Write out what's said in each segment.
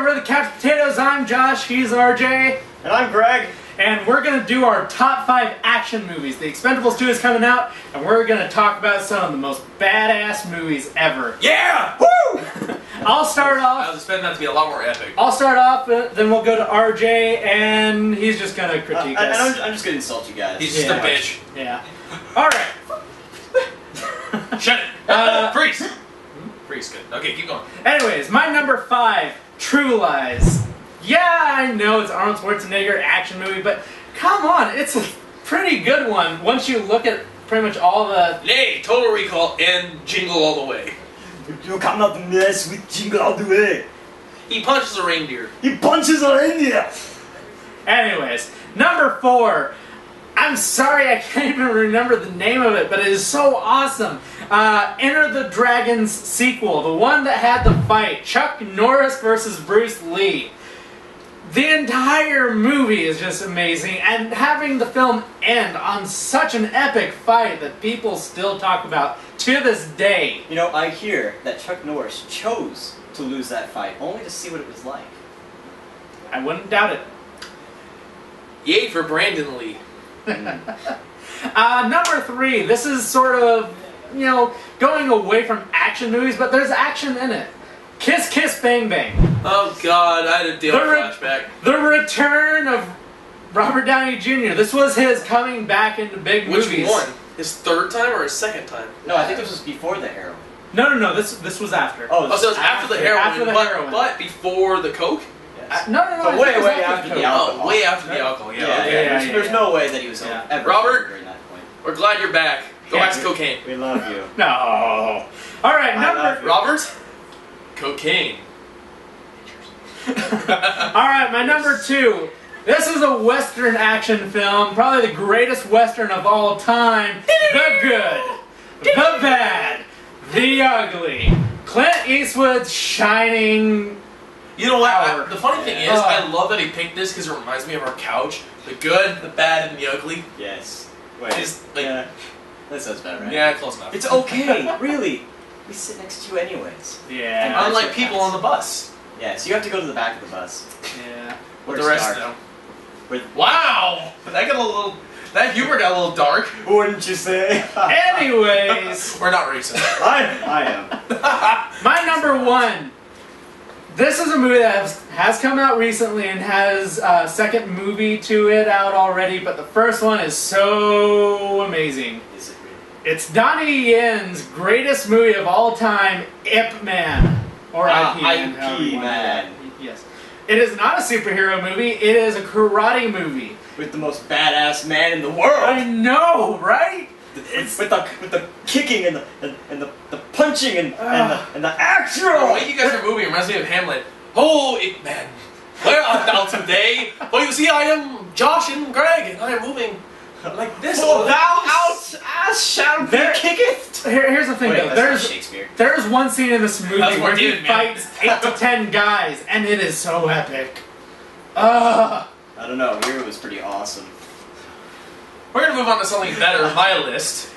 we're the Couch Potatoes. I'm Josh, he's RJ. And I'm Greg. And we're going to do our top 5 action movies. The Expendables 2 is coming out, and we're going to talk about some of the most badass movies ever. Yeah! Woo! I'll start off. I was expecting that to be a lot more epic. I'll start off, then we'll go to RJ, and he's just going to critique us. I'm just going to insult you guys. He's just a bitch. Yeah. Alright. Shut it. Freeze. Freeze, good. Okay, keep going. Anyways, my number 5, True Lies. Yeah, I know it's Arnold Schwarzenegger action movie, but come on, it's a pretty good one once you look at pretty much all the... Nay, Total Recall and Jingle All the Way. You cannot mess with Jingle All the Way. He punches a reindeer. He punches a reindeer. Anyways, number 4. I'm sorry, I can't even remember the name of it, but it is so awesome. Enter the Dragon's sequel, the one that had the fight, Chuck Norris versus Bruce Lee. The entire movie is just amazing, and having the film end on such an epic fight that people still talk about to this day. You know, I hear that Chuck Norris chose to lose that fight only to see what it was like. I wouldn't doubt it. Yay for Brandon Lee. Number 3, this is sort of, you know, going away from action movies, but there's action in it. Kiss Kiss Bang Bang. Oh god, I had a deal flashback. The return of Robert Downey Jr. This was his coming back into big movies. Which one? His third time or his second time? No, I think this was before the heroin. No, this was after. Oh, so it was after the heroin, after the heroin. But before the coke? Yes. No, But way after the alcohol. Oh, way after the alcohol, yeah. There's no way that he was ever Robert, during that point. we're glad you're back. Go back to cocaine. We love you. No. Alright, number... Robert? Cocaine. Alright, my number 2. This is a Western action film, probably the greatest Western of all time. The good, the bad, the ugly. Clint Eastwood's shining... You know what? The funny thing is, I love that he picked this because it reminds me of our couch. The good, the bad, and the ugly. Yes. Wait. Like, that sounds bad, right? Yeah, close enough. It's okay, really. We sit next to you anyways. Yeah. Unlike people on the bus. Yeah, so you have to go to the back of the bus. Yeah. With the rest of them. Wow! That got a little... That humor got a little dark. Wouldn't you say? Anyways. We're not racist. I am. My number 1. This is a movie that has come out recently and has a second movie to it out already, but the first one is so amazing. Is it really? It's Donnie Yen's greatest movie of all time, Ip Man. Or IP Man. IP Man. Yes. It is not a superhero movie, it is a karate movie. With the most badass man in the world! I know, right? With the kicking and the punching and the action! The way you guys are moving reminds me of Hamlet. Oh, Ip Man, where art thou today? For you see, I am Josh and Greg, and I am moving like this. For thou out as shall be kicketh. Here's the thing, though. There's one scene in this movie where he fights 8 to 10 guys, and it is so epic. I don't know. Here it was pretty awesome. We're gonna move on to something better. My list,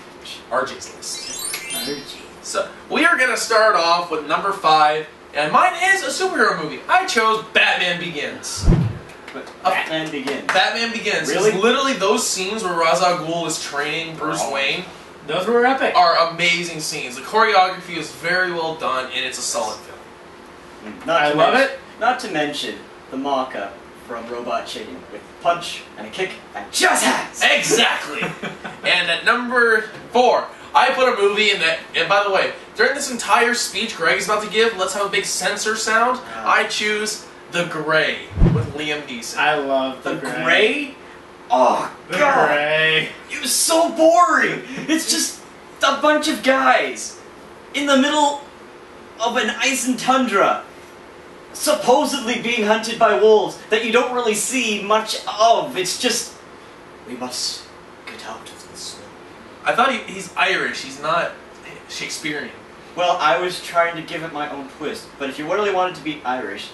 RJ's list. So we are gonna start off with number 5, and mine is a superhero movie. I chose Batman Begins. Batman Begins. Batman Begins. Really? It's literally those scenes where Ra's al Ghul is training Bruce Wayne. Those were epic. Are amazing scenes. The choreography is very well done, and it's a solid film. I love it. Not to mention the mock-up from Robot Chicken with a punch and a kick and just hands. Exactly. And at number 4, I put a movie in that. And by the way, during this entire speech Greg is about to give, let's have a big censor sound. I choose The Gray with Liam Neeson. I love The Gray. Oh God! Gray. It was so boring. It's just a bunch of guys in the middle of an ice and tundra, supposedly being hunted by wolves that you don't really see much of. It's just, we must get out of the snow. I thought he's Irish. He's not Shakespearean. Well, I was trying to give it my own twist, but if you really wanted to be Irish,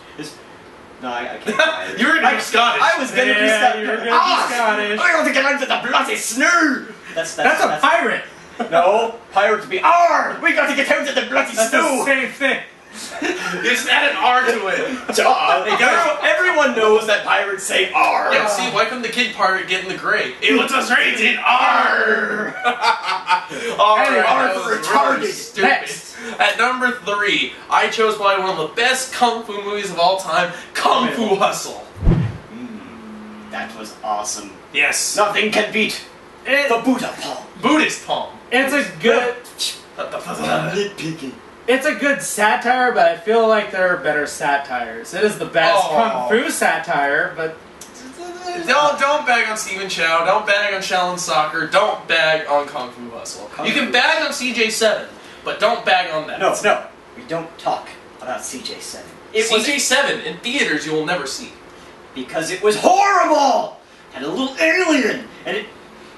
no, I can't be Irish. You were going to be Scottish. I was going to be Scottish. You were going to be Scottish. I want to get out of the bloody snow. That's a pirate. No, pirates be we got to get out of the bloody That's snow. the same thing. You just add an R to it. Duh. Everyone knows that pirates say R. Yeah, see, why couldn't the kid pirate get in the grave? It was a rated R! R for retarded. Stupid. Next. At number 3, I chose probably one of the best kung fu movies of all time, Kung Fu Hustle. That was awesome. Yes. Nothing can beat the Buddha palm. Buddhist palm. It's a good. Nitpicking. It's a good satire, but I feel like there are better satires. It is the best kung fu satire, but Don't bag on Stephen Chow. Don't bag on Shaolin Soccer. Don't bag on Kung Fu Hustle. You can bag on CJ7, but don't bag on that. No, we don't talk about CJ7. CJ7 in theaters you will never see. Because it was horrible! Had a little alien, and it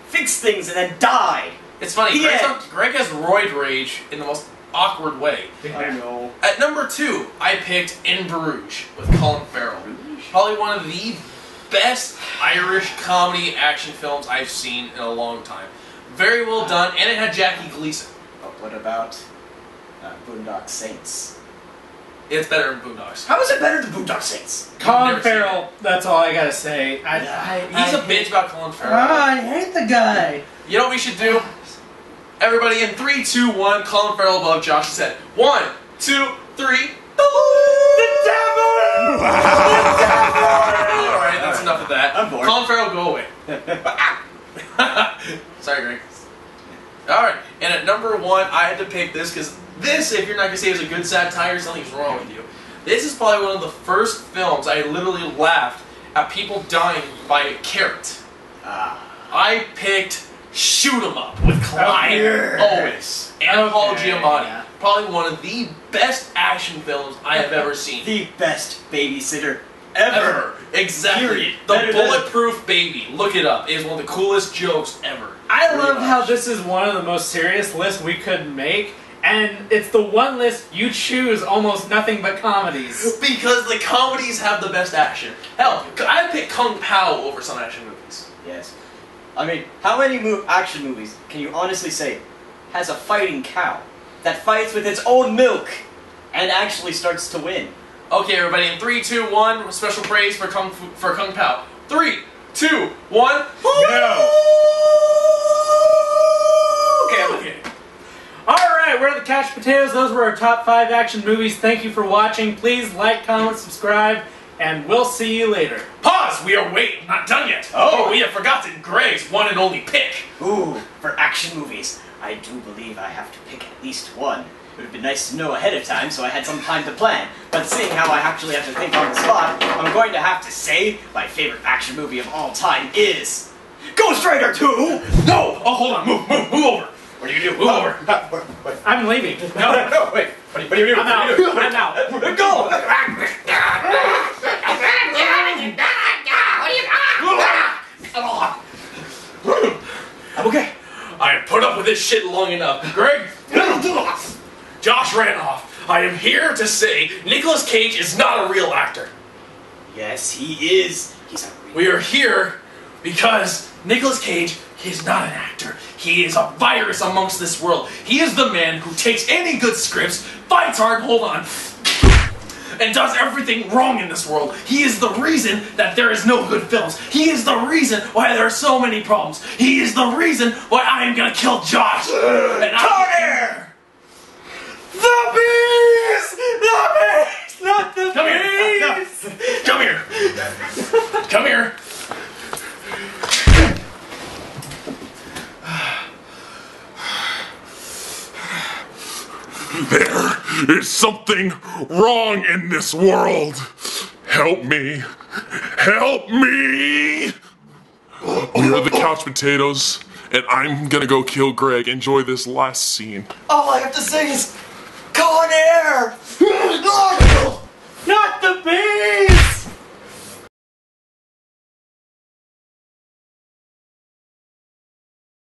fixed things and then died. It's funny, Yeah. Greg has roid rage in the most awkward way. I know. At number 2, I picked In Bruges with Colin Farrell. Probably one of the best Irish comedy action films I've seen in a long time. Very well done, and it had Jackie Gleason. But what about Boondock Saints? It's better than Boondocks. How is it better than Boondock Saints? Colin Never seen Farrell. That's all I gotta say. He's a bitch about Colin Farrell. I hate the guy. You know what we should do? Everybody in 3, 2, 1, Colin Farrell above Josh's head. 1, 2, 3. The devil! Alright, that's enough of that. I'm bored. Colin Farrell, go away. Sorry, Greg. Alright, and at number 1, I had to pick this because this, if you're not going to say is a good satire, something's wrong with you. This is probably one of the first films I literally laughed at people dying by a carrot. I picked Shoot 'Em Up with Clyde Owens and Paul Giamatti. Yeah. Probably one of the best action films I have ever seen. The best babysitter ever. Exactly. Period. The Better than- Bulletproof Baby. Look it up. It is one of the coolest jokes ever. I love Pretty how much. this is one of the most serious lists we could make, and it's the one list you choose almost nothing but comedies. Because the comedies have the best action. Hell, I picked Kung Pao over some action movies. Yes. I mean, how many action movies can you honestly say has a fighting cow that fights with its own milk and actually starts to win? Okay, everybody, in 3, 2, 1, special praise for Kung Pao. 3, 2, 1. Go! Okay. Alright, we're the Couch Potatoes. Those were our top 5 action movies. Thank you for watching. Please like, comment, subscribe, and we'll see you later. Pause! We are not done yet. Oh. We have forgotten Greg's one and only pick. Ooh, for action movies, I do believe I have to pick at least one. It would have been nice to know ahead of time so I had some time to plan. But seeing how I actually have to think on the spot, I'm going to have to say my favorite action movie of all time is Ghost Rider 2! No! Oh, hold on. Move over. What are you gonna do? Move over. I'm leaving. No, wait. What do you do? I'm out. I'm out. Go! I'm okay. I have put up with this shit long enough. Greg, Josh ran off. I am here to say Nicolas Cage is not a real actor. Yes, he is. He's a real... We are here because Nicolas Cage is not an actor. He is a virus amongst this world. He is the man who takes any good scripts, fights hard, and does everything wrong in this world. He is the reason that there is no good films. He is the reason why there are so many problems. He is the reason why I am gonna kill Josh. And Carter! The bees! The bees! Not the Come here! bees! Come here! Come here! There is something wrong in this world. Help me. Help me! We are the Couch Potatoes, and I'm gonna go kill Greg. Enjoy this last scene. All I have to say is, Con